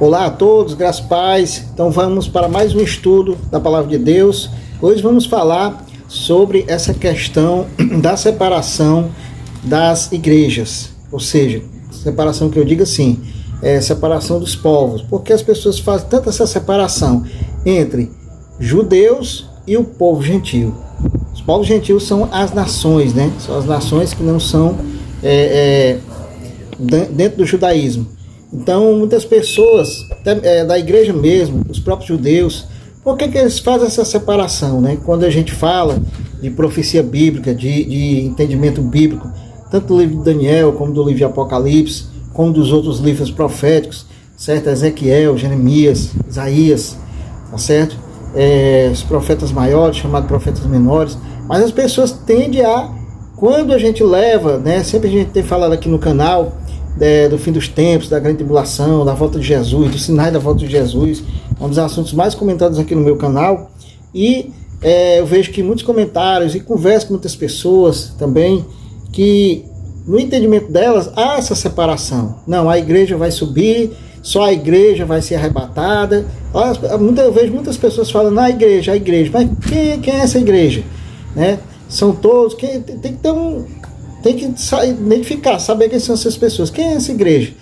Olá a todos, graças e paz. Então vamos para mais um estudo da Palavra de Deus. Hoje vamos falar sobre essa questão da separação das igrejas. Ou seja, separação que eu digo assim, separação dos povos. Porque as pessoas fazem tanta essa separação entre judeus e o povo gentil. Os povos gentios são as nações, né? São as nações que não são dentro do judaísmo. Então, muitas pessoas, da igreja mesmo, os próprios judeus, por que eles fazem essa separação, né? Quando a gente fala de profecia bíblica, de entendimento bíblico, tanto do livro de Daniel, como do livro de Apocalipse, como dos outros livros proféticos, certo? Ezequiel, Jeremias, Isaías, tá certo? Os profetas maiores, chamados profetas menores, mas as pessoas tendem a, quando a gente leva, né? Sempre a gente tem falado aqui no canal, do fim dos tempos, da grande tribulação, da volta de Jesus, dos sinais da volta de Jesus, um dos assuntos mais comentados aqui no meu canal, e eu vejo que muitos comentários e converso com muitas pessoas também, que no entendimento delas há essa separação. Não, a igreja vai subir, só a igreja vai ser arrebatada. Eu vejo muitas pessoas falando, a igreja, mas quem é essa igreja? Né? São todos, tem que ter tem que identificar, saber quem são essas pessoas. Quem é essa igreja?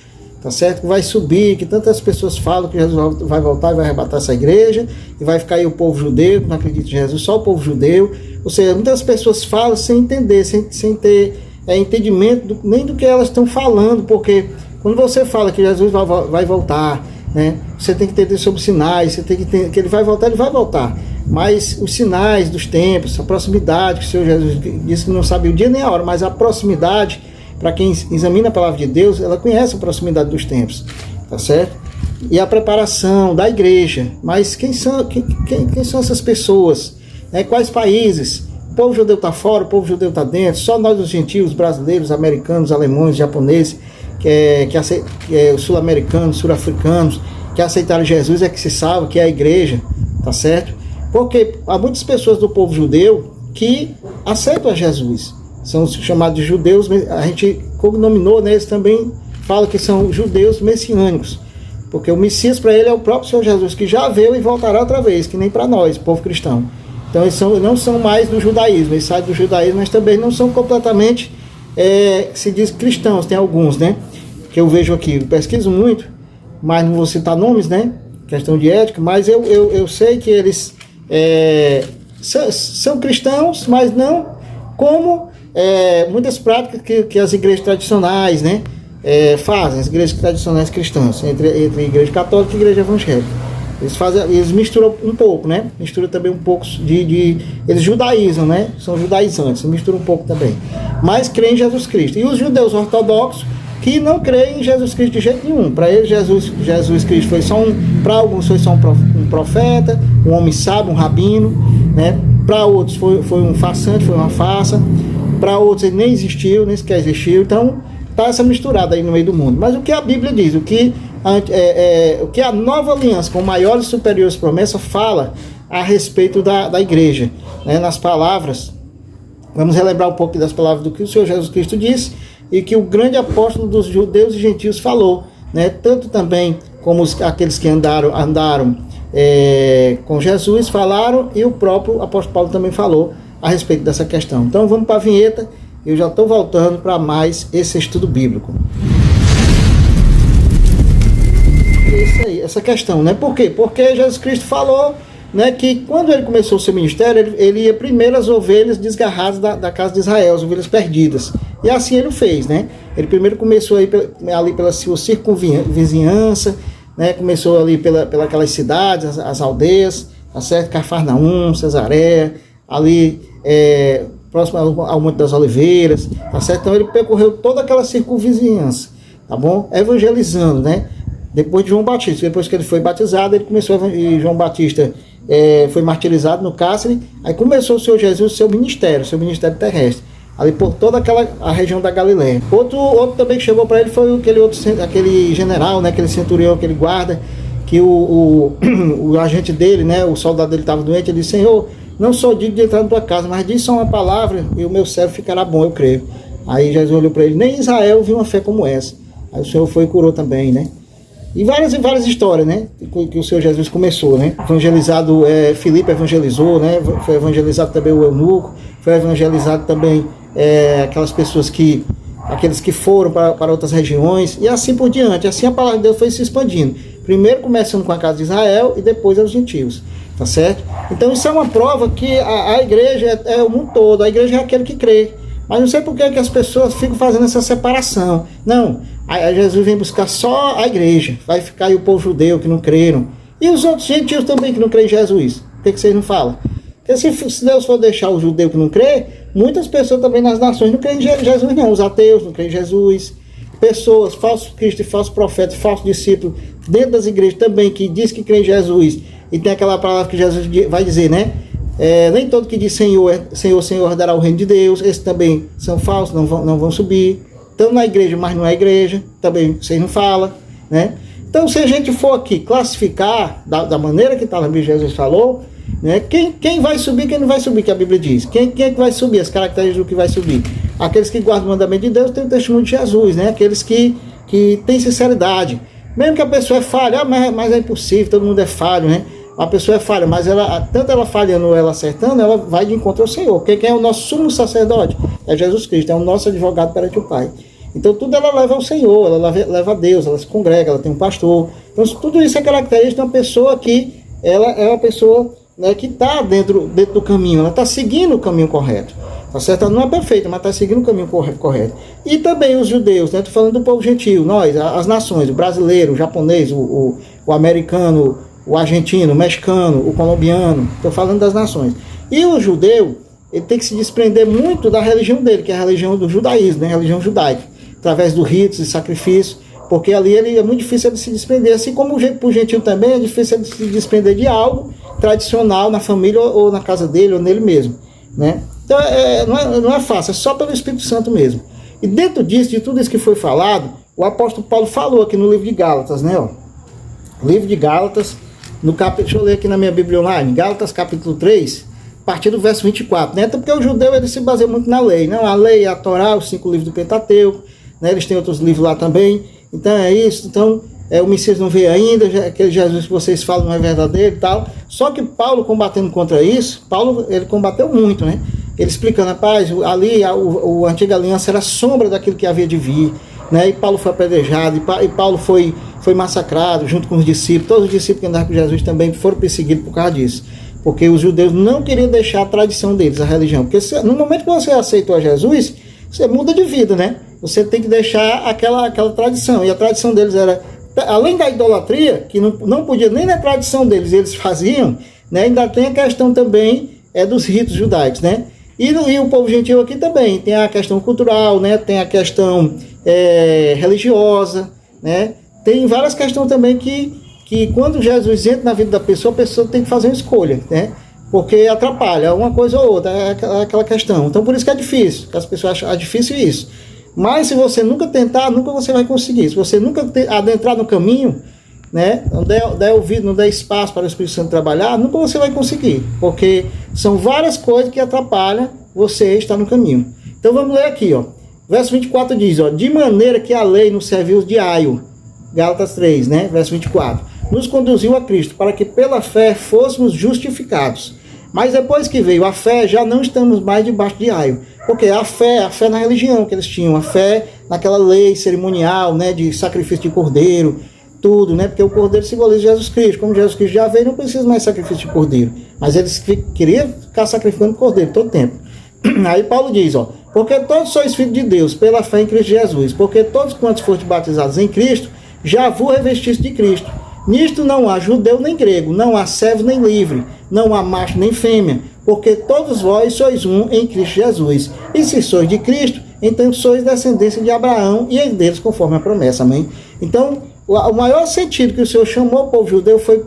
Tá certo? Que vai subir, que tantas pessoas falam que Jesus vai voltar e vai arrebatar essa igreja, e vai ficar aí o povo judeu, que não acredita em Jesus, só o povo judeu. Ou seja, muitas pessoas falam sem entender, sem ter entendimento nem do que elas estão falando, porque quando você fala que Jesus vai voltar, né, você tem que entender sobre os sinais, você tem que entender que ele vai voltar. Mas os sinais dos tempos, a proximidade, que o Senhor Jesus disse que não sabia o dia nem a hora, mas a proximidade, para quem examina a palavra de Deus, ela conhece a proximidade dos tempos, tá certo? E a preparação da igreja, mas quem são essas pessoas? Né? Quais países? O povo judeu está fora, o povo judeu está dentro, só nós os gentios, brasileiros, americanos, alemães, japoneses, os sul-americanos, sul-africanos, que aceitaram Jesus, que se salva, que é a igreja, tá certo? Porque há muitas pessoas do povo judeu que aceitam a Jesus. São chamados de judeus, a gente cognominou, né? Eles também falam que são judeus messiânicos. Porque o Messias para ele é o próprio Senhor Jesus, que já veio e voltará outra vez, que nem para nós, povo cristão. Então eles não são mais do judaísmo, eles saem do judaísmo, mas também não são completamente, se diz cristãos, tem alguns, né? Que eu vejo aqui, eu pesquiso muito, mas não vou citar nomes, né? Questão de ética, mas eu sei que eles são cristãos, mas não como muitas práticas que as igrejas tradicionais, né, fazem, as igrejas tradicionais cristãs, entre a igreja católica e a igreja evangélica. Eles misturam um pouco, né? Misturam também um pouco eles judaizam, né? São judaizantes, misturam um pouco também. Mas creem em Jesus Cristo. E os judeus ortodoxos que não creem em Jesus Cristo de jeito nenhum. Para eles, Jesus Cristo foi só para alguns foi só um profeta, um homem sábio, um rabino, né? Para outros foi um farsante, foi uma farsa. Para outros ele nem existiu, nem sequer existiu. Então está essa misturada aí no meio do mundo. Mas o que a Bíblia diz, o que a nova aliança com maiores e superiores promessas fala a respeito da igreja, né? Nas palavras, vamos relembrar um pouco das palavras do que o Senhor Jesus Cristo disse e que o grande apóstolo dos judeus e gentios falou, né? Tanto também como aqueles que andaram com Jesus falaram, e o próprio apóstolo Paulo também falou a respeito dessa questão. Então vamos para a vinheta, eu já estou voltando para mais esse estudo bíblico. É isso aí, essa questão, né? Por quê? Porque Jesus Cristo falou, né, que quando ele começou o seu ministério, ele ia primeiro às ovelhas desgarradas da casa de Israel, as ovelhas perdidas. E assim ele fez, né? Ele primeiro começou ali pela sua circunvizinhança, né? Começou ali pelas cidades, as aldeias, tá certo? Cafarnaum, Cesareia, ali próximo ao Monte das Oliveiras, tá certo? Então ele percorreu toda aquela circunvizinhança, tá bom? Evangelizando, né? Depois de João Batista, depois que ele foi batizado, ele começou, e João Batista foi martirizado no cárcere, aí começou o Senhor Jesus, seu ministério terrestre, ali por toda a região da Galileia. Outro também que chegou para ele foi aquele general, né, aquele centurião, aquele guarda, que o agente dele, né, o soldado dele estava doente, ele disse: Senhor, não sou digno de entrar na tua casa, mas diz só uma palavra e o meu servo ficará bom, eu creio. Aí Jesus olhou para ele: nem Israel viu uma fé como essa. Aí o Senhor foi e curou também, né? E várias histórias, né? Que o Senhor Jesus começou, né? Evangelizado, Filipe evangelizou, né? Foi evangelizado também o eunuco, foi evangelizado também aqueles que foram para outras regiões, e assim por diante. Assim a palavra de Deus foi se expandindo. Primeiro começando com a casa de Israel e depois aos gentios, tá certo? Então isso é uma prova que a igreja é o mundo todo, a igreja é aquele que crê. Mas não sei por que as pessoas ficam fazendo essa separação. Não, Jesus vem buscar só a igreja, vai ficar aí o povo judeu que não creram, e os outros gentios também que não creem em Jesus. Por que vocês não falam? Porque se Deus for deixar o judeu que não crê, muitas pessoas também nas nações não creem em Jesus não, os ateus não creem em Jesus, pessoas, falsos cristos, falsos profetas, falsos discípulos, dentro das igrejas também, que diz que creem em Jesus, e tem aquela palavra que Jesus vai dizer, né? Nem todo que diz Senhor, Senhor, Senhor herdará o reino de Deus. Esses também são falsos, não vão subir. Estão na igreja, mas não é igreja. Também vocês não falam, né? Então, se a gente for aqui classificar da maneira que está na Bíblia, Jesus falou, né? Quem vai subir, quem não vai subir, que a Bíblia diz. Quem é que vai subir? As características do que vai subir. Aqueles que guardam o mandamento de Deus têm o testemunho de Jesus, né? Aqueles que têm sinceridade. Mesmo que a pessoa é falha, mas é impossível, todo mundo é falho, né? A pessoa é falha, mas tanto ela falhando ou ela acertando, ela vai de encontro ao Senhor. Quem é o nosso sumo sacerdote? É Jesus Cristo, é o nosso advogado perante o Pai. Então tudo ela leva ao Senhor, ela leva a Deus, ela se congrega, ela tem um pastor. Então tudo isso é característica de uma pessoa que ela é uma pessoa, né, que está dentro do caminho, ela está seguindo o caminho correto. Tá certo? Ela não é perfeita, mas está seguindo o caminho correto. E também os judeus, né? Estou falando do povo gentil, nós, as nações, o brasileiro, o japonês, o americano, o argentino, o mexicano, o colombiano, estou falando das nações. E o judeu, ele tem que se desprender muito da religião dele, que é a religião do judaísmo, né? A religião judaica, através do ritos e sacrifício, porque ali é muito difícil de se desprender, assim como para o gentil também é difícil de se desprender de algo tradicional na família ou na casa dele ou nele mesmo, né? Então não é fácil, é só pelo Espírito Santo mesmo. E dentro disso, de tudo isso que foi falado, o apóstolo Paulo falou aqui no livro de Gálatas, né? O livro de Gálatas, no capítulo, deixa eu ler aqui na minha Bíblia online, Gálatas capítulo 3, a partir do verso 24, né? Então, porque o judeu ele se baseia muito na lei, não? A lei, a Torá, os 5 livros do Pentateuco, né? Eles têm outros livros lá também, então é isso. Então o Messias não veio ainda, aquele Jesus que vocês falam não é verdadeiro e tal. Só que Paulo, combatendo contra isso, Paulo ele combateu muito, né? Ele explicando, rapaz, ali a antiga aliança era sombra daquilo que havia de vir, né? E Paulo foi apedrejado, e Paulo foi massacrado junto com os discípulos. Todos os discípulos que andaram com Jesus também foram perseguidos por causa disso, porque os judeus não queriam deixar a tradição deles, a religião. Porque no momento que você aceitou a Jesus, você muda de vida, né? Você tem que deixar aquela tradição, e a tradição deles era, além da idolatria, que não podia nem na tradição deles, eles faziam, né? Ainda tem a questão também dos ritos judaicos, né? E o povo gentil aqui também tem a questão cultural, né? Tem a questão religiosa, né? Tem várias questões também que quando Jesus entra na vida da pessoa, a pessoa tem que fazer uma escolha, né? Porque atrapalha uma coisa ou outra, é aquela questão. Então por isso que é difícil, que as pessoas acham difícil isso. Mas se você nunca tentar, nunca você vai conseguir. Se você nunca adentrar no caminho, né, não der ouvido, não der espaço para o Espírito Santo trabalhar, nunca você vai conseguir. Porque são várias coisas que atrapalham você estar no caminho. Então vamos ler aqui, ó. Verso 24 diz, ó, de maneira que a lei nos serviu de aio. Gálatas 3, né, verso 24. Nos conduziu a Cristo, para que pela fé fôssemos justificados. Mas depois que veio a fé, já não estamos mais debaixo de aio. Porque a fé na religião que eles tinham, a fé naquela lei cerimonial, né, de sacrifício de cordeiro, tudo, né, porque o cordeiro simboliza Jesus Cristo. Como Jesus Cristo já veio, não precisa mais de sacrifício de cordeiro. Mas eles queriam ficar sacrificando cordeiro todo tempo. Aí Paulo diz, ó, porque todos sois filhos de Deus, pela fé em Cristo Jesus. Porque todos quantos foram batizados em Cristo, já vos revestiste de Cristo. Nisto não há judeu nem grego, não há servo nem livre, não há macho nem fêmea, porque todos vós sois um em Cristo Jesus. E se sois de Cristo, então sois descendência de Abraão e herdeiros conforme a promessa. Amém? Então, o maior sentido que o Senhor chamou o povo judeu foi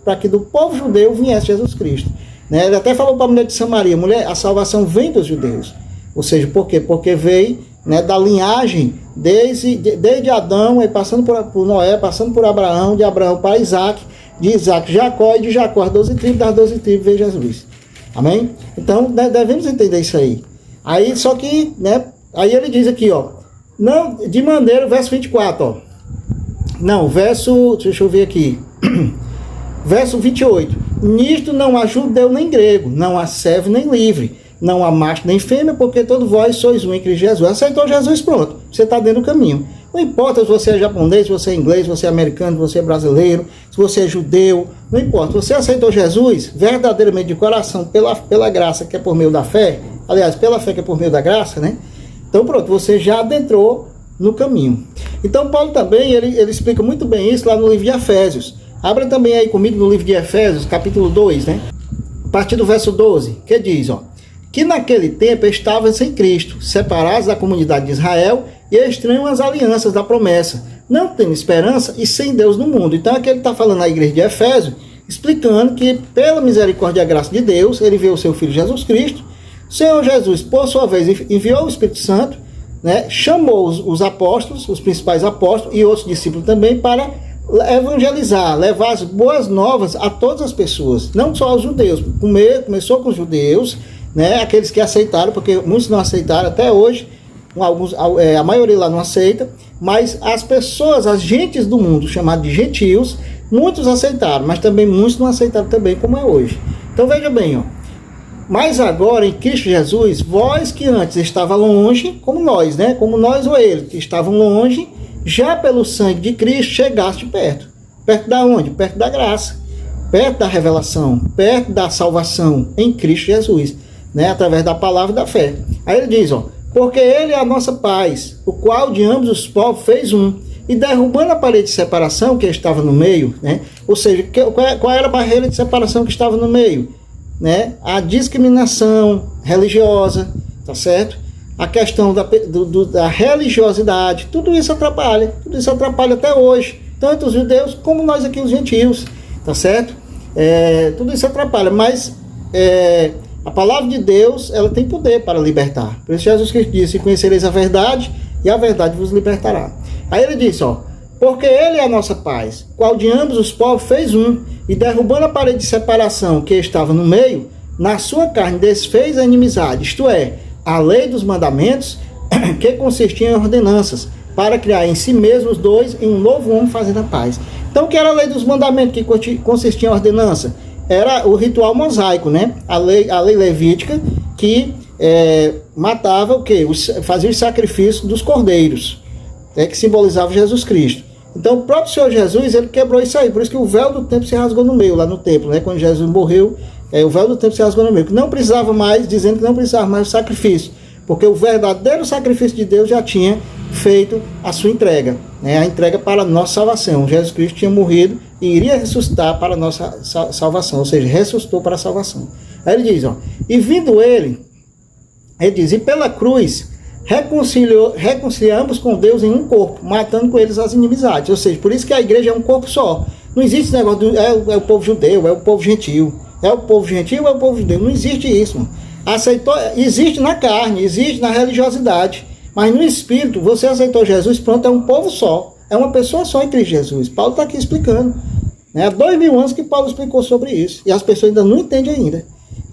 para que do povo judeu viesse Jesus Cristo. Né? Ele até falou para a mulher de Samaria, mulher, a salvação vem dos judeus. Ou seja, por quê? Porque veio, né, da linhagem desde Adão, passando por Noé, passando por Abraão, de Abraão para Isaac, de Isaac Jacó, e de Jacó as 12 tribos, das 12 tribos veio Jesus. Amém? Então devemos entender isso aí. Aí só que, né, aí ele diz aqui, ó, não, de maneira, verso 24, ó, Não, deixa eu ver aqui. Verso 28. Nisto não há judeu nem grego, não há servo nem livre, não há macho nem fêmea, porque todos vós sois um em Cristo Jesus. Aceitou Jesus, pronto. Você está dentro do caminho. Não importa se você é japonês, se você é inglês, se você é americano, se você é brasileiro, se você é judeu, não importa. Você aceitou Jesus verdadeiramente de coração, pela graça que é por meio da fé, aliás, pela fé que é por meio da graça, né? Então pronto, você já adentrou no caminho. Então Paulo também, ele explica muito bem isso lá no livro de Efésios. Abra também aí comigo no livro de Efésios, capítulo 2, né? A partir do verso 12, que diz, ó, que naquele tempo estavam sem Cristo, separados da comunidade de Israel e estranhos às alianças da promessa, não tendo esperança e sem Deus no mundo. Então aqui ele está falando na igreja de Efésio, explicando que pela misericórdia e a graça de Deus, ele enviou o seu Filho Jesus Cristo. O Senhor Jesus, por sua vez, enviou o Espírito Santo, né, chamou os apóstolos, os principais apóstolos e outros discípulos também para evangelizar, levar as boas novas a todas as pessoas, não só aos judeus. Começou com os judeus, né, aqueles que aceitaram, porque muitos não aceitaram até hoje, a maioria lá não aceita, mas as pessoas, as gentes do mundo, chamadas de gentios, muitos aceitaram, mas também muitos não aceitaram também, como é hoje. Então veja bem, ó, mas agora em Cristo Jesus, vós que antes estavam longe, como nós, né, como nós ou ele, que estavam longe, já pelo sangue de Cristo chegaste perto. Perto da onde? Perto da graça, perto da revelação, perto da salvação em Cristo Jesus, né, através da palavra da fé. Aí ele diz, ó, porque ele é a nossa paz, o qual de ambos os povos fez um, e derrubando a parede de separação que estava no meio, né, ou seja, qual era a barreira de separação que estava no meio? Né, a discriminação religiosa, tá certo? A questão da religiosidade, tudo isso atrapalha até hoje, tanto os judeus como nós aqui os gentios, tá certo? Tudo isso atrapalha, mas a palavra de Deus, ela tem poder para libertar. Por isso Jesus Cristo disse, conhecereis a verdade e a verdade vos libertará. Aí ele disse, ó, porque ele é a nossa paz, qual de ambos os povos fez um, e derrubando a parede de separação que estava no meio, na sua carne desfez a inimizade, isto é, a lei dos mandamentos, que consistia em ordenanças, para criar em si mesmos dois em um novo homem fazendo a paz. Então, o que era a lei dos mandamentos que consistia em ordenança? Era o ritual mosaico, né? A lei levítica que matava o quê? Fazia os sacrifícios dos cordeiros, que simbolizava Jesus Cristo. Então, o próprio Senhor Jesus, ele quebrou isso aí. Por isso que o véu do templo se rasgou no meio, lá no templo, né? Quando Jesus morreu, o véu do templo se rasgou no meio. Que não precisava mais, dizendo que não precisava mais do sacrifício. Porque o verdadeiro sacrifício de Deus já tinha feito a sua entrega, né? A entrega para a nossa salvação. Jesus Cristo tinha morrido e iria ressuscitar para a nossa salvação. Ou seja, ressuscitou para a salvação. Aí ele diz, ó, e vindo ele diz, e pela cruz reconciliamos com Deus em um corpo, matando com eles as inimizades. Ou seja, por isso que a igreja é um corpo só. Não existe esse negócio é o povo judeu, é o povo gentil. É o povo gentil, é o povo judeu. Não existe isso, mano. Existe na carne, existe na religiosidade, mas no espírito, você aceitou Jesus, pronto, é um povo só. É uma pessoa só em Cristo Jesus. Paulo está aqui explicando. Né? Há 2000 anos que Paulo explicou sobre isso. E as pessoas ainda não entendem ainda.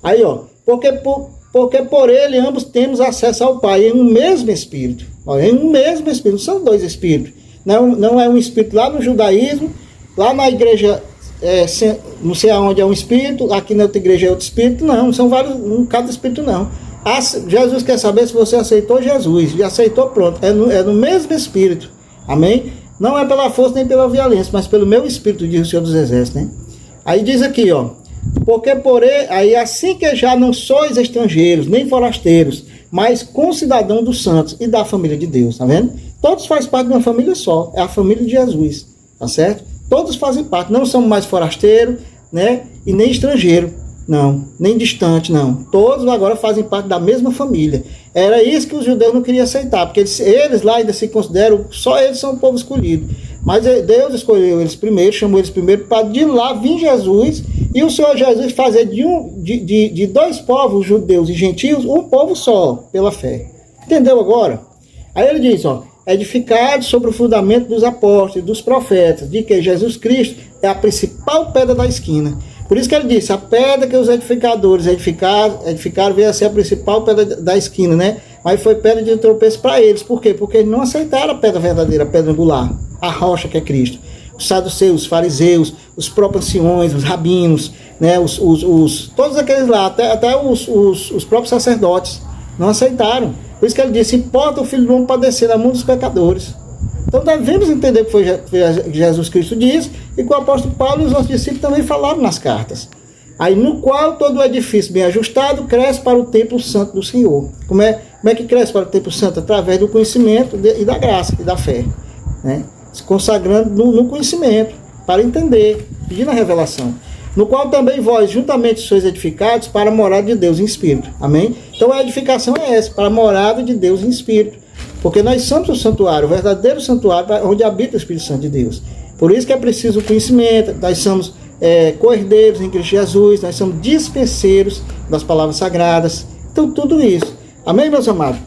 Aí, ó, porque por ele ambos temos acesso ao Pai em um mesmo Espírito. Em um mesmo Espírito, são dois Espíritos. Não é um Espírito lá no judaísmo, lá na igreja, não sei aonde é um Espírito, aqui na outra igreja é outro Espírito, não, são vários, cada Espírito não. Jesus quer saber se você aceitou Jesus, e aceitou, pronto, é no mesmo Espírito, amém? Não é pela força nem pela violência, mas pelo meu Espírito, diz o Senhor dos Exércitos, né? Aí diz aqui, ó, porque aí assim que já não sois estrangeiros, nem forasteiros, mas concidadão dos santos e da família de Deus, tá vendo? Todos fazem parte de uma família só, é a família de Jesus, tá certo? Todos fazem parte, não somos mais forasteiros, né? E nem estrangeiro, não, nem distante, não. Todos agora fazem parte da mesma família. Era isso que os judeus não queriam aceitar, porque eles lá ainda se consideram, só eles são o povo escolhido. Mas Deus escolheu eles primeiro, chamou eles primeiro, para de lá vir Jesus, e o Senhor Jesus fazer de dois povos, judeus e gentios, um povo só, pela fé. Entendeu agora? Aí ele diz, ó, edificado sobre o fundamento dos apóstolos e dos profetas, de que Jesus Cristo é a principal pedra da esquina. Por isso que ele disse, a pedra que os edificadores edificaram veio a ser a principal pedra da esquina, né? Mas foi pedra de tropeço para eles. Por quê? Porque eles não aceitaram a pedra verdadeira, a pedra angular. a rocha que é Cristo. Os saduceus, os fariseus, os próprios anciões, os rabinos, né, todos aqueles lá, até os próprios sacerdotes, não aceitaram. Por isso que ele disse, importa o Filho do Homem padecer na mão dos pecadores. Então devemos entender o que foi Jesus Cristo diz, e que o apóstolo Paulo e os outros discípulos também falaram nas cartas. Aí no qual todo o edifício bem ajustado cresce para o templo santo do Senhor. Como é que cresce para o templo santo? Através do conhecimento e da graça e da fé, né? Se consagrando no conhecimento, para entender, pedindo a revelação. No qual também vós, juntamente sois edificados para a morada de Deus em Espírito. Amém? Então a edificação é essa, para a morada de Deus em Espírito. Porque nós somos o santuário, o verdadeiro santuário, onde habita o Espírito Santo de Deus. Por isso que é preciso o conhecimento, nós somos cordeiros em Cristo Jesus, nós somos dispenseiros das palavras sagradas. Então tudo isso. Amém, meus amados?